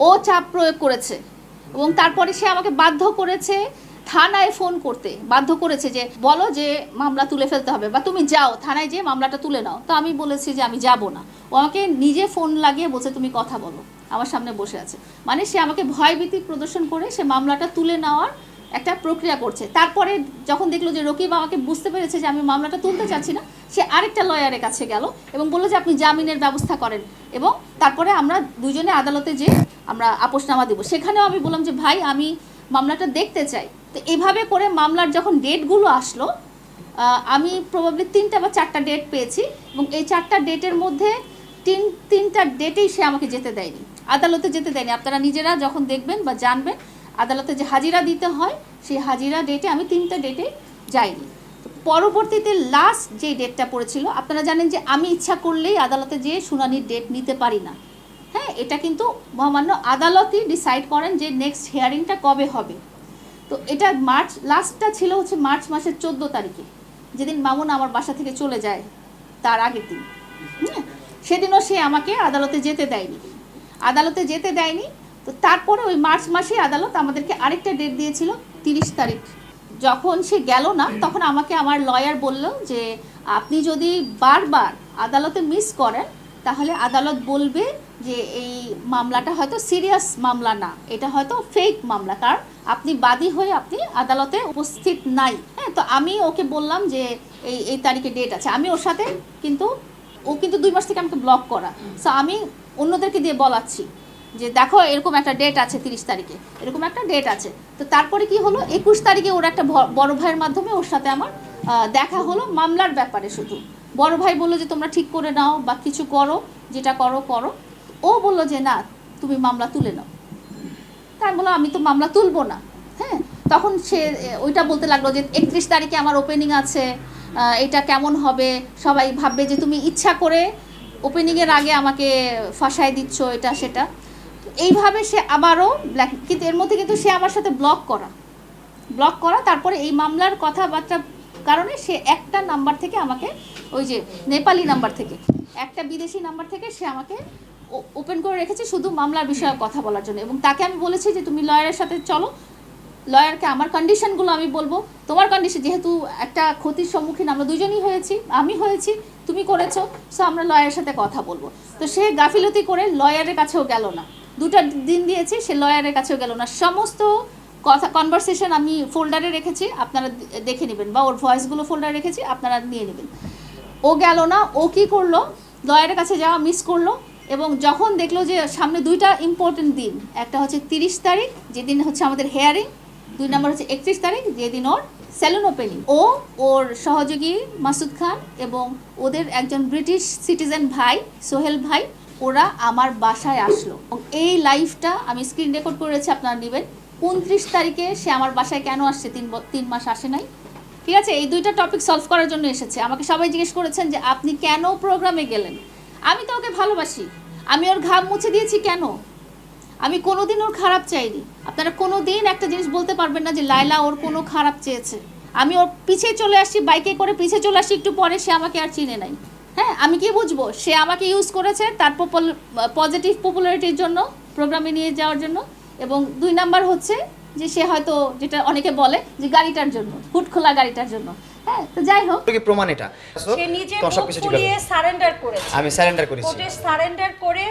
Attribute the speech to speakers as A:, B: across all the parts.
A: ও চাপ প্রয়োগ করেছে এবং তারপরে সে আমাকে বাধ্য করেছে থানায় ফোন করতে, বাধ্য করেছে যে বলো যে মামলা তুলে ফেলতে হবে বা তুমি যাও থানায় যেয়ে মামলাটা তুলে নাও। তো আমি বলেছি যে আমি যাব না। ও আমাকে নিজে ফোন লাগিয়ে বলছে তুমি কথা বলো, আমার সামনে বসে আছে। মানে সে আমাকে ভয়ভীতি প্রদর্শন করে সে মামলাটা তুলে নেওয়ার একটা প্রক্রিয়া করছে। তারপরে যখন দেখলো যে রকিব আমাকে বুঝতে পেরেছে যে আমি মামলাটা তুলতে চাচ্ছি না, সে আরেকটা লয়ারের কাছে গেল এবং বললো যে আপনি জামিনের ব্যবস্থা করেন এবং তারপরে আমরা দুজনে আদালতে যে আমরা আপোসনামা দেবো। সেখানেও আমি বললাম যে ভাই আমি মামলাটা দেখতে চাই। তো এইভাবে করে মামলার যখন ডেটগুলো আসলো, আমি প্রবাবলি 3টা বা 4টা ডেট পেয়েছি এবং এই 4টা ডেটের মধ্যে তিনটা ডেটেই সে আমাকে যেতে দেয়নি, আদালতে যেতে দেয়নি। আপনারা নিজেরা যখন দেখবেন বা জানবেন আদালতে যে হাজিরা দিতে হয় সেই হাজিরা ডেটে আমি 3টা ডেটে যাইনি। পরবর্তীতে লাস্ট যে ডেটটা পড়েছিল, আপনারা জানেন যে আমি ইচ্ছা করলেই আদালতে যেয়ে শুনানির ডেট নিতে পারি না। হ্যাঁ, এটা কিন্তু মহামান্য আদালতই ডিসাইড করেন যে নেক্সট হিয়ারিংটা কবে হবে। তো এটা লাস্টটা ছিল হচ্ছে মার্চ মাসের 14 তারিখে, যেদিন মামুন আমার বাসা থেকে চলে যায় তার আগের দিন। হ্যাঁ, সেদিনও সে আমাকে আদালতে যেতে দেয়নি। তো তারপরে ওই মার্চ মাসে আদালত আমাদেরকে আরেকটা ডেট দিয়েছিল 30 তারিখ। যখন সে গেল না তখন আমাকে আমার লয়ার বলল যে আপনি যদি বারবার আদালতে মিস করেন তাহলে আদালত বলবে যে এই মামলাটা হয়তো সিরিয়াস মামলা না, এটা হয়তো ফেক মামলা, কারণ আপনি বাদী হয়ে আপনি আদালতে উপস্থিত নাই। হ্যাঁ, তো আমি ওকে বললাম যে এই তারিখে ডেট আছে। আমি ওর সাথে ও কিন্তু 2 মাস থেকে আমাকে ব্লক করা। সো আমি অন্যদেরকে দিয়ে বলাচ্ছি যে দেখো এরকম একটা ডেট আছে 30 তারিখে, এরকম একটা ডেট আছে। তো তারপরে কি হলো, 21 তারিখে ওর একটা বড় ভাইয়ের মাধ্যমে ওর সাথে আমার দেখা হলো মামলার ব্যাপারে। শুধু বড় ভাই বললো যে তোমরা ঠিক করে নাও বা কিছু করো, যেটা করো। ও বললো যে না তুমি মামলা তুলে নাও। তাই বললো আমি তো মামলা তুলবো না। হ্যাঁ, তখন সে ওইটা বলতে লাগলো যে 31 তারিখে আমার ওপেনিং আছে, এটা কেমন হবে, সবাই ভাববে যে তুমি ইচ্ছা করে ওপেনিংয়ের আগে আমাকে ফাঁসায় দিচ্ছ, এটা সেটা। এইভাবে সে আবারও কিন্তু এর মধ্যে কিন্তু সে আমার সাথে ব্লক করা। তারপরে এই মামলার কথাবার্তা কারণে সে একটা নাম্বার থেকে আমাকে, ওই যে নেপালি নাম্বার থেকে, একটা বিদেশি নাম্বার থেকে সে আমাকে ওপেন করে রেখেছে শুধু মামলার বিষয়ে কথা বলার জন্য। এবং তাকে আমি বলেছি যে তুমি লয়ারের সাথে চলো, লয়ারকে আমার কন্ডিশনগুলো আমি বলবো, তোমার কন্ডিশন যেহেতু একটা ক্ষতির সম্মুখীন আমরা দুজনই হয়েছি, আমি হয়েছি, তুমি করেছো, সো আমরা লয়ারের সাথে কথা বলবো। তো সে গাফিলতি করে লয়ারের কাছেও গেল না। 2টা দিন দিয়েছি, সে লয়ারের কাছেও গেল না। সমস্ত কথা কনভারসেশন আমি ফোল্ডারে রেখেছি, আপনারা দেখে নেবেন, বা ওর ভয়েসগুলো ফোল্ডারে রেখেছি, আপনারা নিয়ে নেবেন। ও গেল না। ও কী করলো, লয়ারের কাছে যাওয়া মিস করলো এবং যখন দেখলো যে সামনে 2টা ইম্পর্টেন্ট দিন, একটা হচ্ছে 30 তারিখ যেদিন হচ্ছে আমাদের হেয়ারিং, 2 নম্বর হচ্ছে 31 তারিখ যেদিন ওর সেলুন ওপেনিং, ওর সহযোগী মাসুদ খান এবং ওদের একজন ব্রিটিশ সিটিজেন ভাই সোহেল ভাই, ওরা আমার বাসায় আসলো। এই লাইভটা আমি স্ক্রিন রেকর্ড করেছি, আপনারা নেবেন। 29 তারিখে সে আমার বাসায় কেন আসছে, 3 মাস আসে নাই। ঠিক আছে, এই 2টা টপিক সলভ করার জন্য এসেছে। আমাকে সবাই জিজ্ঞেস করেছেন যে আপনি কেন প্রোগ্রামে গেলেন। আমি তো ওকে ভালোবাসি, আমি ওর ঘাম মুছে দিয়েছি কেন, আমি কোনোদিন ওর খারাপ চাইনি। আপনারা কোনো দিন একটা জিনিস বলতে পারবেন না যে লায়লা ওর কোনো খারাপ চেয়েছে। আমি ওর পিছিয়ে চলে আসছি, বাইকে করে পিছিয়ে চলে আসছি, একটু পরে সে আমাকে আর চিনে নাই। হ্যাঁ, আমি কি বুঝবো, সে আমাকে ইউজ করেছে তার পজিটিভ পপুলারিটির জন্য, প্রোগ্রামে নিয়ে যাওয়ার জন্য। এবং 2 নাম্বার হচ্ছে যে সে হয়তো যেটা অনেকে বলে যে গাড়িটার জন্য, হুট খোলা গাড়িটার জন্য। হ্যাঁ, তো যাই হোক,
B: কি প্রমাণ এটা
C: সে নিজে মুখ ফুলিয়ে সারেন্ডার করেছে।
B: আমি সারেন্ডার করেছি,
C: কোর্টে সারেন্ডার করে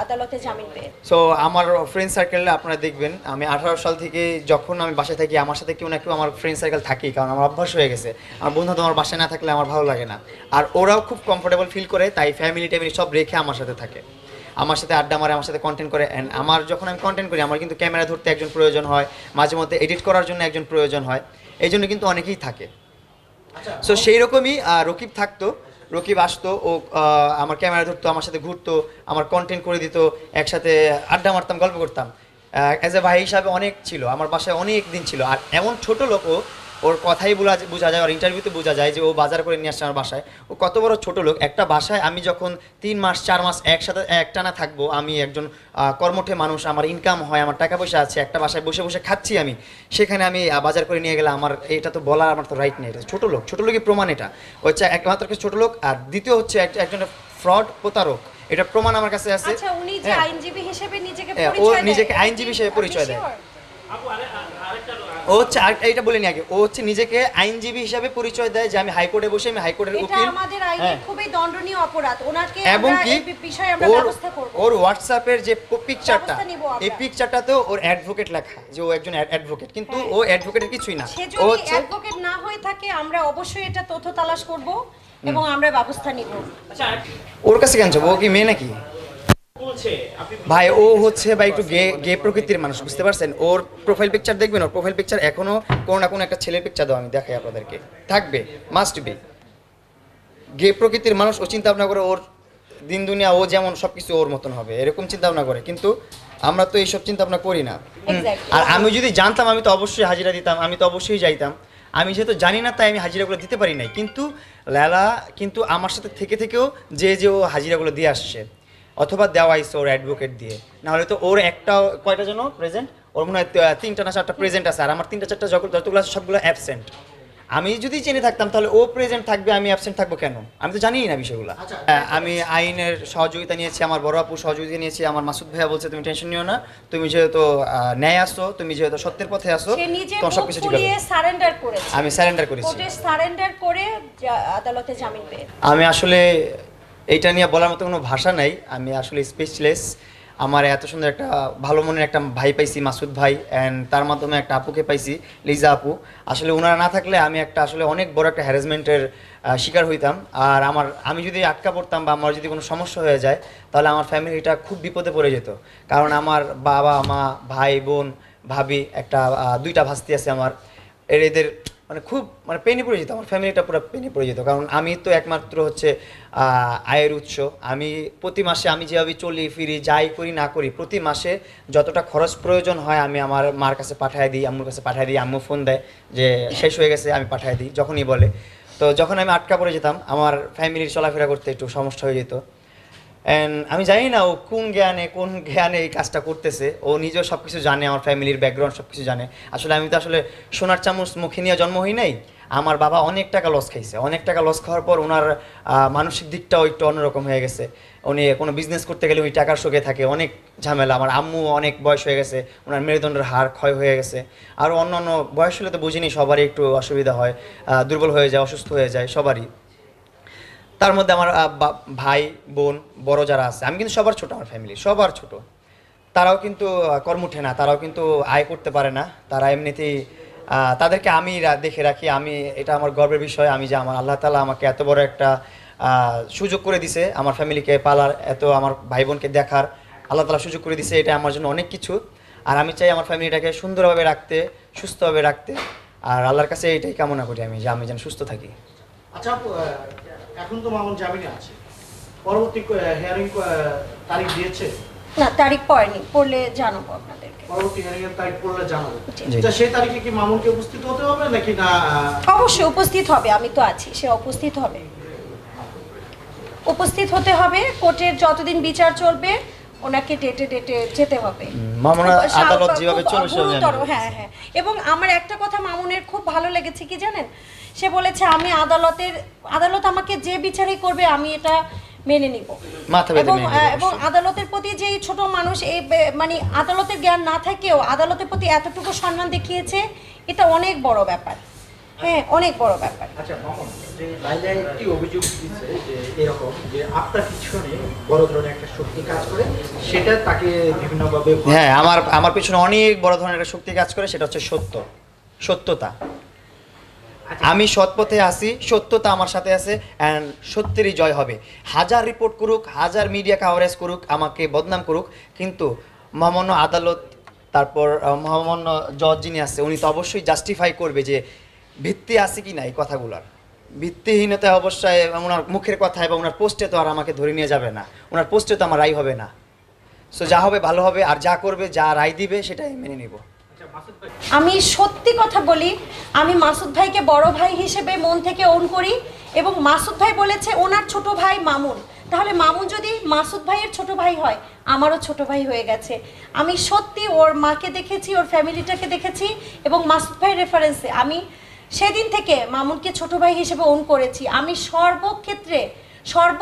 C: আদালতে জামিন পেয়ে।
B: সো আমার ফ্রেন্ড সার্কেলে আপনারা দেখবেন আমি 18 সাল থেকে যখন আমি বাসায় থাকি আমার সাথে কেউ না কেউ আমার ফ্রেন্ড সার্কেল থাকেই, কারণ আমার অভ্যাস হয়ে গেছে। আমার বন্ধু আমার বাসায় না থাকলে আমার ভালো লাগে না, আর ওরাও খুব কমফোর্টেবল ফিল করে, তাই ফ্যামিলি ট্যামিলি সব রেখে আমার সাথে থাকে, আমার সাথে আড্ডা মারে, আমার সাথে কন্টেন্ট করে। অ্যান্ড আমার যখন আমি কন্টেন্ট করি আমার কিন্তু ক্যামেরা ধরতে একজন প্রয়োজন হয়, মাঝে মধ্যে এডিট করার জন্য একজন প্রয়োজন হয়, এই জন্য কিন্তু অনেকেই থাকে। সো সেই রকমই রকিব থাকতো, রকিব আসতো, ও আমার ক্যামেরা ধরতো, আমার সাথে ঘুরতো, আমার কন্টেন্ট করে দিত, একসাথে আড্ডা মারতাম, গল্প করতাম। অ্যাজ এ ভাই হিসাবে অনেক ছিল, আমার বাসায় অনেক দিন ছিল। আর এমন ছোট লোক, ওর কথাই বোঝা যায়, ওর ইন্টারভিউতে বোঝা যায় যে ও বাজার করে নিয়ে আসছে আমার বাসায়। ও কত বড় ছোট লোক। একটা বাসায় আমি যখন 3 মাস 4 মাস একসাথে একটানা থাকবো, আমি একজন কর্মঠে মানুষ, আমার ইনকাম হয়, আমার টাকা পয়সা আছে, একটা বাসায় বসে বসে খাচ্ছি আমি, সেখানে আমি বাজার করে নিয়ে গেলে আমার এটা তো বলার আমার তো রাইট নেই। এটা ছোটো লোকই প্রমাণ। এটা হচ্ছে একমাত্র ছোটো লোক। আর দ্বিতীয় হচ্ছে একজন ফ্রড, প্রতারক। এটা প্রমাণ আমার কাছে আছে।
C: আচ্ছা উনি যে
B: হ্যাঁ।
C: আইনজীবী হিসেবে নিজেকে
B: হ্যাঁ, ও
C: পরিচয় দেয়,
B: নিজেকে
C: এটা
B: আইনজীবী
C: কি
B: হিসেবে
C: আপনি
B: পরিচয় দেয়।
C: sure?
B: ও হচ্ছে এইটা বলিনি আগে, ও হচ্ছে নিজেকে আইনজীবী হিসাবে পরিচয় দেয় যে আমি হাইকোর্টে বসে আমি হাইকোর্টের
C: এটা
B: উকিল।
C: আমাদের আইনে
B: হ্যাঁ।
C: খুবই দণ্ডনীয় অপরাধ। ওনাকে
B: এবং
C: আমরা
B: কি
C: এই বিষয়ে আমরা
B: ওর
C: ব্যবস্থা করব।
B: ওর হোয়াটসঅ্যাপের যে পিকচারটা,
C: ব্যবস্থা নিবো আমরা।
B: এই পিকচারটাতেও ওর অ্যাডভোকেট লেখা, যে ও একজন অ্যাডভোকেট, কিন্তু
C: হ্যাঁ।
B: ও অ্যাডভোকেটের কিছুই না।
C: সে
B: ও
C: যদি
B: হচ্ছে
C: অ্যাডভোকেট না হয়ে থাকে আমরা অবশ্যই এটা তথ্য তালাশ করব এবং আমরা ব্যবস্থা নিব।
B: ওর কাছে কেন যাবো? ও কি মেয়ে নাকি? ভাই ও হচ্ছে ভাই একটু গে গে প্রকৃতির মানুষ, বুঝতে পারছেন? ওর প্রোফাইল পিকচার দেখবেন, ওর প্রোফাইল পিকচার এখনো কোনো না কোনো একটা ছেলের পিকচার দাও, আমি দেখাই আপনাদেরকে, থাকবে, মাস্ট বি। গে প্রকৃতির মানুষ, ও চিন্তা ভাবনা করে ওর দিন দুনিয়া ও যেমন সবকিছু ওর মতন হবে এরকম চিন্তা ভাবনা করে, কিন্তু আমরা তো এইসব চিন্তা ভাবনা করি না।
C: Exactly.
B: আর আমি যদি জানতাম আমি তো অবশ্যই হাজিরা দিতাম, আমি তো অবশ্যই যাইতাম। আমি যেহেতু জানি না তাই আমি হাজিরাগুলো দিতে পারি নাই, কিন্তু লালা কিন্তু আমার সাথে থেকে থেকেও যে ও হাজিরাগুলো দিয়ে আসছে, অথবা দেওয়া হয়েছে ওর অ্যাডভোকেট দিয়ে, নাহলে তো ওর একটা কয়টা যেন প্রেজেন্ট, ওর মনে হয় 3টা না 4টা প্রেজেন্ট আছে, আর আমার 3টা 4টা যতগুলো আছে সবগুলো অ্যাবসেন্ট। আমি যদি জেনে থাকতাম তাহলে ও প্রেজেন্ট থাকবে, আমি অ্যাবসেন্ট থাকবো কেন? আমি তো জানিই না বিষয়গুলো। আমি আইনের সহযোগিতা নিয়েছি, আমার বড় আপু সহযোগিতা নিয়েছি, আমার মাসুদ ভাইয়া বলছে তুমি টেনশন নিও না, তুমি যেহেতু ন্যায় আসো, তুমি যেহেতু সত্যের পথে আসো,
C: সে নিজে
B: তোমার
C: মুখ
B: সবকিছু ঠিক
C: ফুলিয়ে
B: হবে।
C: সারেন্ডার করেছে।
B: আমি সারেন্ডার করেছি।
C: কোর্টে সারেন্ডার করে আদালতে জামিন পেয়ে।
B: আমি আসলে এইটা নিয়ে বলার মতো কোনো ভাষা নাই, আমি আসলে স্পেশলেস। আমার এত সুন্দর একটা ভালো মনের একটা ভাই পাইছি, মাসুদ ভাই, অ্যান্ড তার মাধ্যমে একটা আপুকে পাইছি, লিজা আপু। আসলে ওনারা না থাকলে আমি একটা আসলে অনেক বড় একটা হ্যারাসমেন্টের শিকার হইতাম। আর আমি যদি আটকা পড়তাম বা আমার যদি কোনো সমস্যা হয়ে যায় তাহলে আমার ফ্যামিলিটা খুব বিপদে পড়ে যেত। কারণ আমার বাবা মা ভাই বোন ভাবি একটা 2টা ভাস্তি আছে আমার, এদের মানে খুব মানে পেনে পড়ে যেত, আমার ফ্যামিলিটা পুরো পেনে পড়ে যেত। কারণ আমি তো একমাত্র হচ্ছে আয়ের উৎস। আমি প্রতি মাসে আমি যেভাবে চলি ফিরি যাই করি না করি, প্রতি মাসে যতটা খরচ প্রয়োজন হয় আমি আমার মার কাছে পাঠিয়ে দিই, আম্মুর কাছে পাঠিয়ে দিই। আম্মু ফোন দেয় যে শেষ হয়ে গেছে, আমি পাঠিয়ে দিই যখনই বলে। তো যখন আমি আটকা পড়ে যেতাম আমার ফ্যামিলির চলাফেরা করতে একটু সমস্যা হয়ে যেত। অ্যান্ড আমি জানি না ও কোন জ্ঞানে এই কাজটা করতেছে। ও নিজেও সব কিছু জানে, আমার ফ্যামিলির ব্যাকগ্রাউন্ড সব কিছু জানে। আসলে আমি তো আসলে সোনার চামচ মুখে নিয়ে জন্ম হই নাই। আমার বাবা অনেক টাকা লস খাইছে, অনেক টাকা লস খাওয়ার পর ওনার মানসিক দিকটাও একটু অন্যরকম হয়ে গেছে। উনি কোনো বিজনেস করতে গেলে ওই টাকার শোকে থাকে, অনেক ঝামেলা। আমার আম্মু অনেক বয়স হয়ে গেছে, ওনার মেরুদণ্ডের হাড় ক্ষয় হয়ে গেছে। আর অন্যান্য বয়স হলে তো বুঝিনি সবারই একটু অসুবিধা হয়, দুর্বল হয়ে যায়, অসুস্থ হয়ে যায় সবারই। তার মধ্যে আমার ভাই বোন বড় যারা আছে, আমি কিন্তু সবার ছোট, আমার ফ্যামিলি সবার ছোট, তারাও কিন্তু কর্মঠে না, তারাও কিন্তু আয় করতে পারে না। তারা এমনিতেই তাদেরকে আমি দেখে রাখি। আমি এটা আমার গর্বের বিষয়, আমি যে আমার আল্লাহ তাআলা আমাকে এত বড় একটা সুযোগ করে দিছে, আমার ফ্যামিলিকে পালার, এত আমার ভাই বোনকে দেখার আল্লাহ তাআলা সুযোগ করে দিছে, এটা আমার জন্য অনেক কিছু। আর আমি চাই আমার ফ্যামিলিটাকে সুন্দরভাবে রাখতে, সুস্থভাবে রাখতে। আর আল্লাহর কাছে এটাই কামনা করি আমি, যে আমি যেন সুস্থ থাকি।
D: আচ্ছা আপু, এখন তো মামুন জামিনে আছে, পরবর্তী হিয়ারিং তারিখ দিয়েছে?
C: না, তারিখ পড়েনি, পড়লে জানাবো আপনাদেরকে।
D: পরবর্তী হিয়ারিং এর তারিখ পড়লে জানাবো।
C: জি।
D: আচ্ছা, সেই তারিখে কি মামুনকে উপস্থিত হতে হবে নাকি না?
C: অবশ্যই উপস্থিত হবে, আমি তো আছি, সে উপস্থিত হবে, উপস্থিত হতে হবে। কোর্টের যতদিন বিচার চলবে ওনাকে ডেটে যেতে হবে।
B: মামুনা আদালত
C: খুব
B: যেভাবে চলবে সেভাবে
C: গুরুতর, হ্যাঁ হ্যাঁ। এবং আমার একটা কথা মামুনের খুব ভালো লেগেছে কি জানেন, সে বলেছে আমি আদালত আমাকে যে বিচারই করবে আমি এটা মেনে নিব।
B: মাথা পেতে মেনে নিব,
C: এবং
B: অবশ্যই।
C: আদালতের প্রতি যে এই ছোট মানুষ এই মানে আদালতের জ্ঞান না থাকেও আদালতের প্রতি এতটুকু সম্মান দেখিয়েছে, এটা অনেক বড় ব্যাপার। হ্যাঁ, অনেক বড় ব্যাপার।
D: আচ্ছা মামুন, যে লাইলা একটি অভিযোগ দিচ্ছে যে এরকম যে আপনার পিছনে বড় ধরনের একটা শক্তি কাজ করে, সেটা তাকে বিভিন্নভাবে
B: হ্যাঁ, আমার পিছনে অনেক বড় ধরনের একটা শক্তি কাজ করে, সেটা হচ্ছে সত্যতা। আমি সৎ পথে আসি, সত্যতা আমার সাথে আছে, অ্যান্ড সত্যেরই জয় হবে। হাজার রিপোর্ট করুক, হাজার মিডিয়া কাভারেজ করুক, আমাকে বদনাম করুক, কিন্তু মহামান্য আদালত, তারপর মহামান্য জজ যিনি আছে উনি তো অবশ্যই জাস্টিফাই করবে যে ভিত্তি আছে কি না এই কথাগুলোর। ভিত্তিহীনতা অবশ্যই ওনার মুখের কথা এবং ওনার পোস্টে তো আর আমাকে ধরে নিয়ে যাবে না, ওনার পোস্টে তো আমার রায় হবে না। সো যা হবে ভালো হবে, আর যা করবে, যা রায় দিবে সেটাই মেনে নিব।
C: আমি সত্যি কথা বলি, আমি মাসুদ ভাইকে বড় ভাই হিসেবে মন থেকে ওন করি। এবং মাসুদ ভাই বলেছে ওনার ছোট ভাই মামুন, তাহলে মামুন যদি মাসুদ ভাইয়ের ছোট ভাই হয়, আমারও ছোট ভাই হয়ে গেছে। আমি সত্যি ওর মাকে দেখেছি, ওর ফ্যামিলিটাকে দেখেছি, এবং মাসুদ ভাই রেফারেন্সে আমি সেদিন থেকে মামুনকে ছোট ভাই হিসেবে ওন করেছি। আমি সর্বক্ষেত্রে সর্ব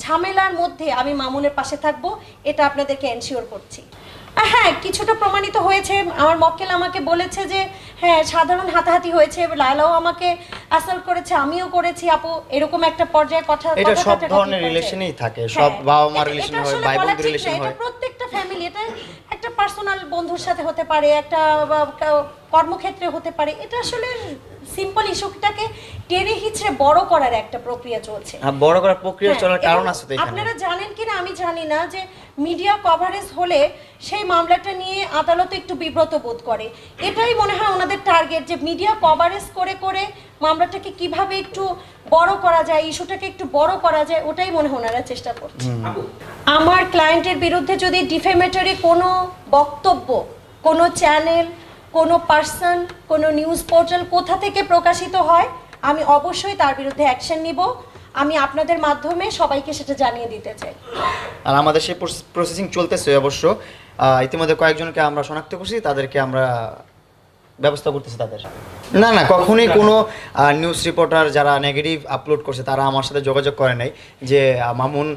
C: ঝামেলার মধ্যে আমি মামুনের পাশে থাকবো, এটা আপনাদেরকে এনশিওর করছি। হ্যাঁ, কিছুটা প্রমাণিত হয়েছে। আমার মক্কেল আমাকে বলেছে যে হ্যাঁ সাধারণ হাতাহাতি হয়েছে, লায়লাও আমাকে অ্যাসাল্ট করেছে, আমিও করেছি আপু, এরকম একটা পর্যায়ে কথা
B: এটা সব
C: কাটাকাটি
B: ধরনের
C: হয়েছে।
B: রিলেশনেই থাকে,
C: হ্যাঁ,
B: সব বাবা মার
C: এটা
B: রিলেশন হয়,
C: আসলে
B: ভাই
C: বলা
B: বোনদের
C: ঠিক না,
B: রিলেশন
C: এটা
B: হয়।
C: প্রত্যেকটা ফ্যামিলি, এটা একটা পার্সোনাল বন্ধুর সাথে হতে পারে, একটা কর্মক্ষেত্রে হতে পারে। এটা আসলে সিম্পল ইস্যুটাকে টেনে হিচড়ে বড় করার একটা প্রক্রিয়া চলছে।
B: হ্যাঁ, বড় করার প্রক্রিয়া
C: হ্যাঁ,
B: চলার কারণ
C: এবং
B: আছে তো এখানে।
C: আপনারা জানেন কিনা আমি জানি না যে মিডিয়া কভারেজ হলে সেই মামলাটা নিয়ে আদালতে একটু বিব্রত বোধ করে। এটাই মনে হয় ওনাদের টার্গেট, যে মিডিয়া কভারেজ করে করে মামলাটাকে কিভাবে একটু বড় করা যায়, ইস্যুটাকে একটু বড় করা যায়, ওটাই মনে হয় ওনারা চেষ্টা করছে।
D: আপু
C: আমার ক্লায়েন্টের বিরুদ্ধে যদি ডিফেমেটরি কোনো বক্তব্য, কোনো চ্যানেল, কোনো পার্সন, কোনো নিউজ পোর্টাল কোথা থেকে প্রকাশিত হয়, আমি অবশ্যই তার বিরুদ্ধে অ্যাকশন নিব। আমি আপনাদের মাধ্যমে সবাইকে সেটা জানিয়ে দিতে চাই।
B: আর আমাদের সেই প্রসেসিং চলতেছে অবশ্য। ইতিমধ্যে কয়েকজনকে আমরা শনাক্ত করছি, তাদেরকে আমরা ব্যবস্থা করতেছি তাদের। না না, কখনোই কোনো নিউজ রিপোর্টার যারা নেগেটিভ আপলোড করছে তারা আমার সাথে যোগাযোগ করে নাই যে মামুন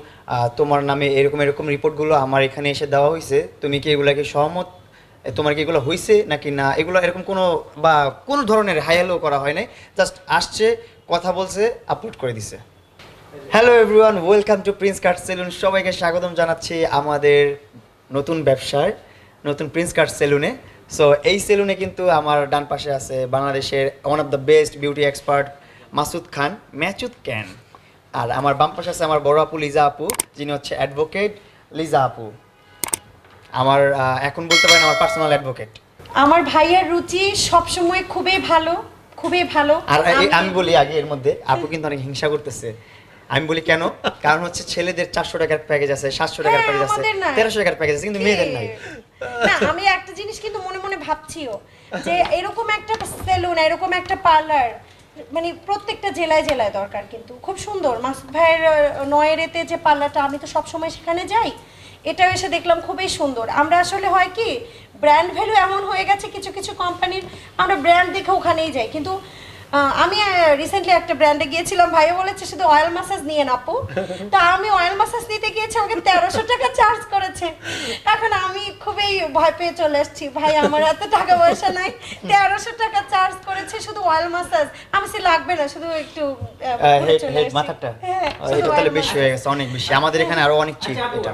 B: তোমার নামে এরকম এরকম রিপোর্টগুলো আমার এখানে এসে দেওয়া হয়েছে, তুমি কি এগুলাকে সহমত, তোমার কি এগুলো হয়েছে নাকি না, এগুলো এরকম কোনো বা কোনো ধরনের হাইয়ালো করা হয় নাই। জাস্ট আসছে, কথা বলছে, আপলোড করে দিছে। Hello everyone, welcome to Prince Cut salon. সবাইকে স্বাগতম জানাচ্ছি আমাদের নতুন ব্যবসার, নতুন প্রিন্স কাট সেলুনে। সো এই সেলুনে কিন্তু আমার ডান পাশে আছে বাংলাদেশের one of the best beauty expert Masud Khan, ম্যাচুদ ক্যান। আর আমার বাম পাশে আছে আমার বড় আপু লিজা আপু, যিনি হচ্ছে অ্যাডভোকেট লিজা আপু। আমার এখন বলতে পারেন আমার পার্সোনাল অ্যাডভোকেট।
C: আমার ভাইয়ের রুচি সবসময় খুবই ভালো, খুবই ভালো।
B: আর আমি বলি আগে, এর মধ্যে আপু কিন্তু অনেক হিংসা করতেছে। আমি বলি কেন, কারণ হচ্ছে ছেলেদের 400 টাকার প্যাকেজ আছে, 700 টাকার প্যাকেজ আছে, 1300 টাকার প্যাকেজ আছে, কিন্তু মেয়েদের নাই।
C: না, আমি একটা জিনিস কিন্তু মনে মনে ভাবছিও যে এরকম একটা সেলুন, এরকম একটা পার্লার মানে প্রত্যেকটা জেলায় জেলায় দরকার। কিন্তু খুব সুন্দর মাসুদ ভাইয়ের নয়েরেতে যে পার্লারটা, আমি তো সবসময় সেখানে যাই, এটাও এসে দেখলাম খুবই সুন্দর। আমরা আসলে হয় কি ব্র্যান্ড ভ্যালু এমন হয়ে গেছে কিছু কিছু কোম্পানির, আমরা ব্র্যান্ড দেখে ওখানেই যাই। কিন্তু আমি রিসেন্টলি একটা ব্র্যান্ডে গিয়েছিলাম, ভাইও বলেছে শুধু অয়েল ম্যাসাজ নিয়ে নাপো, তা আমি অয়েল ম্যাসাজ নিতে গিয়েছি, আমাকে 1300 টাকা চার্জ করেছে। এখন আমি খুবই ভয় পেয়ে চলে এসেছি, ভাই আমার এত টাকা পয়সা নাই, 1300 টাকা চার্জ করেছে শুধু অয়েল ম্যাসাজ। আমি সে লাগবে না, শুধু একটু
B: হেড মাথাটা,
C: হ্যাঁ,
B: এটা তাহলে বেশি হয়ে গেছে, অনেক বেশি। আমাদের এখানে আরো অনেক চিপ এটা।